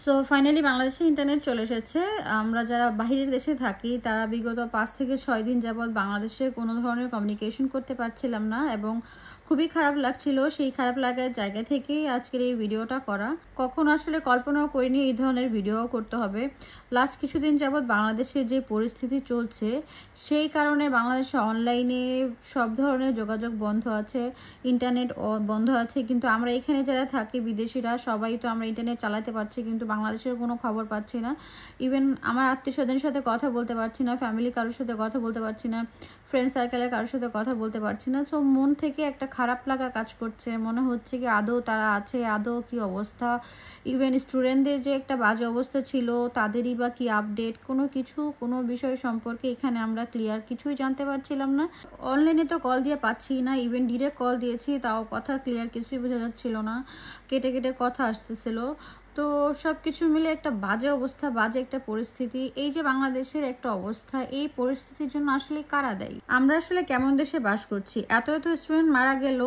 So finally বাংলাদেশে internet চলে এসেছে। আমরা যারা বাহিরের দেশে থাকি তারা বিগত 5 থেকে 6 দিন যাবৎ বাংলাদেশে কোনো ধরনের কমিউনিকেশন করতে পারছিলাম না এবং খুবই খারাপ লাগছিল। সেই খারাপ লাগার জায়গা থেকেই আজকের এই ভিডিওটা করা। কখনো আসলে কল্পনাও করিনি এই ধরনের ভিডিও করতে হবে। লাস্ট কিছুদিন যাবৎ বাংলাদেশে যে পরিস্থিতি চলছে সেই কারণে বাংলাদেশে অনলাইনে সব ধরনের যোগাযোগ বন্ধ আছে, ইন্টারনেট বন্ধ আছে। কিন্তু আমরা এখানে যারা থাকি বিদেশিরা সবাই তো আমরা ইন্টারনেট চালাতে পারছি, কিন্তু বাংলাদেশের কোনো খবর পাচ্ছি না। ইভেন আমার আত্মীয় স্বজনের সাথে কথা বলতে পারছি না, ফ্যামিলি কারোর সাথে কথা বলতে পারছি না, ফ্রেন্ড সার্কেলের কারোর সাথে কথা বলতে পারছি না। সো মন থেকে একটা খারাপ লাগা কাজ করছে, মনে হচ্ছে কি আদৌ তারা আছে, আদৌ কি অবস্থা। ইভেন স্টুডেন্টদের যে একটা বাজে অবস্থা ছিল তাদেরই বা কি আপডেট, কোনো বিষয় সম্পর্কে এখানে আমরা ক্লিয়ার কিছুই জানতে পারছিলাম না। অনলাইনে তো কল দিয়ে পাচ্ছি না, ইভেন ডিরেক্ট কল দিয়েছি তাও কথা ক্লিয়ার কিছুই বোঝা যাচ্ছিল না, কেটে কেটে কথা আসতেছিল। তো সব কিছু মিলে একটা বাজে অবস্থা, বাজে একটা পরিস্থিতি। এই যে বাংলাদেশের একটা অবস্থা, এই পরিস্থিতির জন্য আসলে কারা দেয়? আমরা আসলে কেমন দেশে বাস করছি? এত এত স্টুডেন্ট মারা গেল,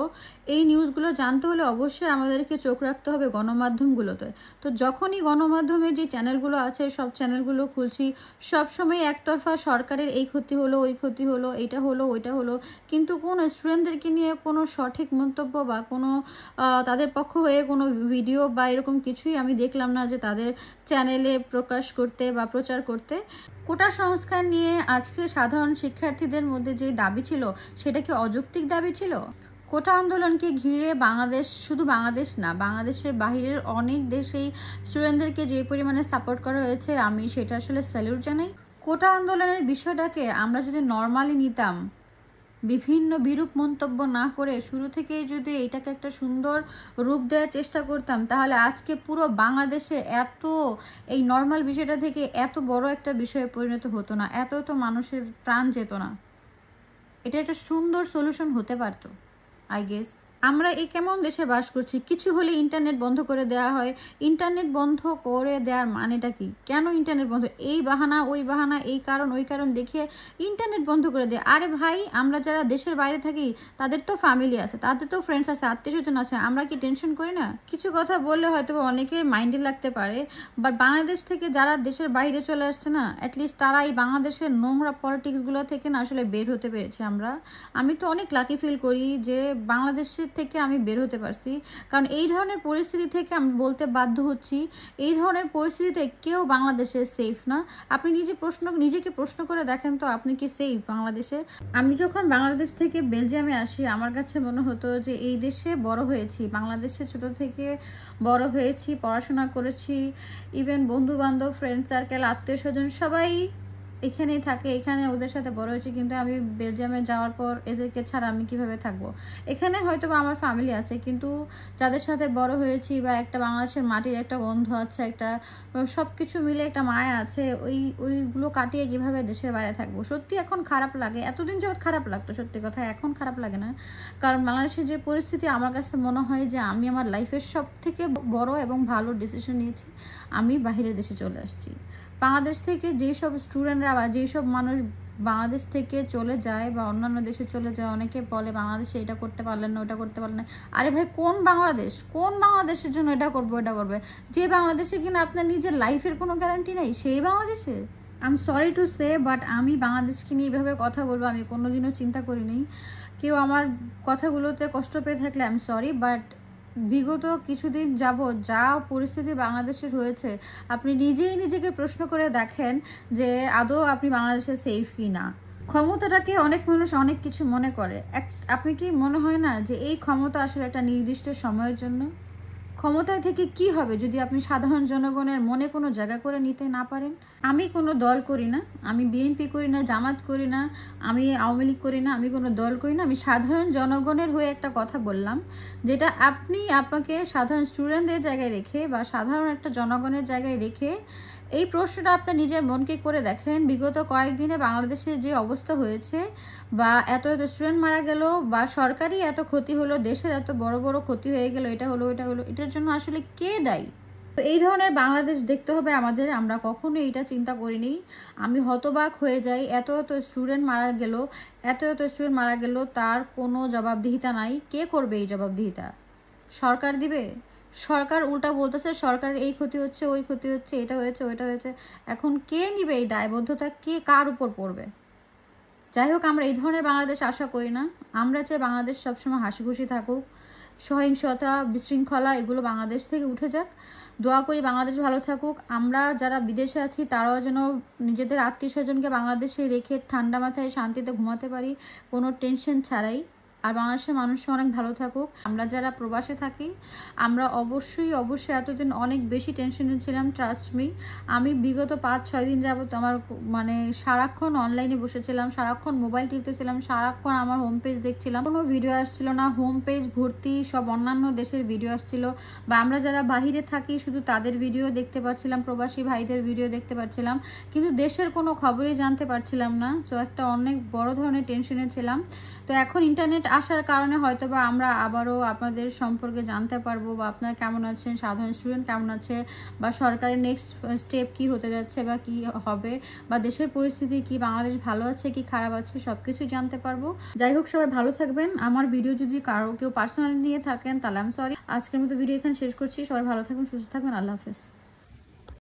এই নিউজগুলো জানতে হলে অবশ্যই আমাদেরকে চোখ রাখতে হবে গণমাধ্যমগুলোতে। তো যখনই গণমাধ্যমের যে চ্যানেলগুলো আছে সব চ্যানেলগুলো খুলছি, সবসময় একতরফা সরকারের এই ক্ষতি হলো, ওই ক্ষতি হলো, এটা হলো, ওইটা হলো, কিন্তু কোনো স্টুডেন্টদেরকে নিয়ে কোনো সঠিক মন্তব্য বা কোনো তাদের পক্ষ হয়ে কোনো ভিডিও বা এরকম কিছুই আমি দেখলাম না যে তাদের চ্যানেলে প্রকাশ করতে বা প্রচার করতে। কোটা সংস্কার নিয়ে আজকে সাধারণ শিক্ষার্থীদের মধ্যে যে দাবি ছিল সেটা কি অযৌক্তিক দাবি ছিল? কোটা আন্দোলনকে ঘিরে বাংলাদেশ, শুধু বাংলাদেশ না, বাংলাদেশের বাহিরের অনেক দেশেই স্টুডেন্টদেরকে যে পরিমাণে সাপোর্ট করা হয়েছে আমি সেটা আসলে স্যালিউট জানাই। কোটা আন্দোলনের বিষয়টাকে আমরা যদি নর্মালি নিতাম, বিভিন্ন বিরূপ মন্তব্য না করে শুরু থেকেই যদি এটাকে একটা সুন্দর রূপ দেওয়ার চেষ্টা করতাম, তাহলে আজকে পুরো বাংলাদেশে এই নর্মাল বিষয়টা থেকে এত বড় একটা বিষয়ে পরিণত হতো না, এত মানুষের প্রাণ যেত না। এটা একটা সুন্দর সলিউশন হতে পারতো আই গেস। আমরা এই কেমন দেশে বাস করছি? কিছু হলে ইন্টারনেট বন্ধ করে দেওয়া হয়। ইন্টারনেট বন্ধ করে দেওয়ার মানেটা কি? কেন ইন্টারনেট বন্ধ? এই বাহানা ওই বাহানা, এই কারণ ওই কারণ দেখিয়ে ইন্টারনেট বন্ধ করে দেয়। আরে ভাই, আমরা যারা দেশের বাইরে থাকি তাদের তো ফ্যামিলি আছে, তাদের তো ফ্রেন্ডস আছে, আত্মীয় স্বজন আছে, আমরা কি টেনশন করি না? কিছু কথা বললে হয়তো অনেকের মাইন্ডে লাগতে পারে, বাট বাংলাদেশ থেকে যারা দেশের বাইরে চলে আসছে না, অ্যাটলিস্ট তারা এই বাংলাদেশের নোংরা পলিটিক্সগুলো থেকে না আসলে বের হতে পেরেছে। আমি তো অনেক লাকি ফিল করি যে বাংলাদেশের থেকে আমি বের হতে পারছি, কারণ এই ধরনের পরিস্থিতি থেকে আমি বলতে বাধ্য হচ্ছি, এই ধরনের পরিস্থিতিতে কেউ বাংলাদেশে সেফ না। আপনি নিজেকে প্রশ্ন করে দেখেন তো, আপনি কি সেফ বাংলাদেশে? আমি যখন বাংলাদেশ থেকে বেলজিয়ামে আসি আমার কাছে মনে হতো যে এই দেশে বড় হয়েছি, বাংলাদেশে ছোট থেকে বড় হয়েছি, পড়াশোনা করেছি, ইভেন বন্ধু বান্ধব, ফ্রেন্ড সার্কেল, আত্মীয় স্বজন সবাই এখানেই থাকে, এখানে ওদের সাথে বড় হয়েছি। কিন্তু আমি বেলজিয়ামে যাওয়ার পর এদেরকে ছাড়া আমি কিভাবে থাকবো? এখানে হয়তো বা আমার ফ্যামিলি আছে, কিন্তু যাদের সাথে বড় হয়েছি বা একটা বাংলাদেশের মাটির একটা গন্ধ আছে, একটা সব কিছু মিলে একটা মায়া আছে, ওইগুলো কাটিয়ে কিভাবে দেশের বাইরে থাকবো? সত্যি এখন খারাপ লাগে। এতদিন যাবৎ খারাপ লাগতো, সত্যি কথা, এখন খারাপ লাগে না। কারণ বাংলাদেশের যে পরিস্থিতি, আমার কাছে মনে হয় যে আমি আমার লাইফের সব থেকে বড় এবং ভালো ডিসিশন নিয়েছি, আমি বাহিরের দেশে চলে আসছি। বাংলাদেশ থেকে যেসব স্টুডেন্টরা বা যেসব মানুষ বাংলাদেশ থেকে চলে যায় বা অন্যান্য দেশে চলে যায়, অনেকে বলে বাংলাদেশে এটা করতে পারলেন না, ওটা করতে পারলেন না। আরে ভাই, কোন বাংলাদেশের জন্য এটা করবো ওটা করবে? যে বাংলাদেশে কিনা আপনার নিজের লাইফের কোনো গ্যারান্টি নেই, সেই বাংলাদেশে I am sorry to say, but আমি বাংলাদেশকে নিয়ে এইভাবে কথা বলবো আমি কোনোদিনও চিন্তা করিনি। কেউ আমার কথাগুলোতে কষ্ট পেয়ে থাকলে আই এম সরি, বাট বিগত কিছুদিন যাবৎ যা পরিস্থিতি বাংলাদেশের হয়েছে, আপনি নিজেই নিজেকে প্রশ্ন করে দেখেন যে আদৌ আপনি বাংলাদেশে সেফ কি না। ক্ষমতাটাকে অনেক মানুষ অনেক কিছু মনে করে। আপনি কি মনে হয় না যে এই ক্ষমতা আসলে একটা নির্দিষ্ট সময়ের জন্য? ক্ষমতায় থেকে কি হবে যদি আপনি সাধারণ জনগণের মনে কোনো জায়গা করে নিতে না পারেন? আমি কোনো দল করি না, আমি বিএনপি করি না, জামাত করি না, আমি আওয়ামী লীগ করি না, আমি কোনো দল করি না। আমি সাধারণ জনগণের হয়ে একটা কথা বললাম, যেটা আপনাকে সাধারণ স্টুডেন্টদের জায়গায় রেখে বা সাধারণ একটা জনগণের জায়গায় রেখে এই প্রশ্নটা আপনার নিজের মনকে করে দেখেন। বিগত কয়েকদিনে বাংলাদেশে যে অবস্থা হয়েছে, বা এত স্টুডেন্ট মারা গেল, বা সরকারি এত ক্ষতি হলো, দেশের এত বড় বড় ক্ষতি হয়ে গেল, এটা হলো ওটা হলো, এটার জন্য আসলে কে দায়ী? তো এই ধরনের বাংলাদেশ দেখতে হবে আমাদের। আমরা কখনো এটা চিন্তা করিনি। আমি হতবাক হয়ে যাই, এত স্টুডেন্ট মারা গেল, তার কোনো জবাবদিহিতা নাই। কে করবে এই জবাবদিহিতা? সরকার দিবে? সরকার উল্টা বলতেছে সরকারের এই ক্ষতি হচ্ছে, ওই ক্ষতি হচ্ছে, এটা হয়েছে, ওইটা হয়েছে। এখন কে নিবে এই দায়বদ্ধতা, কে কার উপর পড়বে? যাই হোক, আমরা এই ধরনের বাংলাদেশ আশা করি না। আমরা চাই বাংলাদেশ সবসময় হাসি খুশি থাকুক, সহিংসতা, বিশৃঙ্খলা এগুলো বাংলাদেশ থেকে উঠে যাক। দোয়া করি বাংলাদেশ ভালো থাকুক। আমরা যারা বিদেশে আছি তারাও যেন নিজেদের আত্মীয় স্বজনকে বাংলাদেশে রেখে ঠান্ডা মাথায় শান্তিতে ঘুমাতে পারি, কোনো টেনশন ছাড়াই। আর বাংলাদেশের মানুষ অনেক ভালো থাকুক। আমরা যারা প্রবাসে থাকি আমরা অবশ্যই এতদিন অনেক বেশি টেনশনে ছিলাম, ট্রাস্ট মি। আমি বিগত 5-6 দিন যাবত আমার মানে সারাক্ষণ অনলাইনে বসেছিলাম, সারাক্ষণ মোবাইল টিপতেছিলাম, সারাক্ষণ আমার হোম পেজ দেখছিলাম, কোনো ভিডিও আসছিল না। হোম পেজ ভর্তি সব অন্যান্য দেশের ভিডিও আসছিল, বা আমরা যারা বাহিরে থাকি শুধু তাদের ভিডিও দেখতে পাচ্ছিলাম, প্রবাসী ভাইদের ভিডিও দেখতে পাচ্ছিলাম, কিন্তু দেশের কোনো খবরই জানতে পারছিলাম না। তো একটা অনেক বড় ধরনের টেনশনে ছিলাম। তো এখন ইন্টারনেট আসার কারণে হয়তো বা আমরা আবারও আপনাদের সম্পর্কে জানতে পারবো, বা আপনারা কেমন আছেন, সাধারণ স্টুডেন্ট কেমন আছে, বা সরকারের নেক্সট স্টেপ কি হতে যাচ্ছে বা কি হবে, বা দেশের পরিস্থিতি কি, বাংলাদেশ ভালো আছে কি খারাপ আছে, সব কিছুই জানতে পারবো। যাই হোক, সবাই ভালো থাকবেন। আমার ভিডিও যদি কারো কেউ পার্সোনালি নিয়ে থাকেন তাহলে আমি সরি। আজকের মতো ভিডিও এখানে শেষ করছি। সবাই ভালো থাকবেন, সুস্থ থাকবেন। আল্লাহ হাফেজ।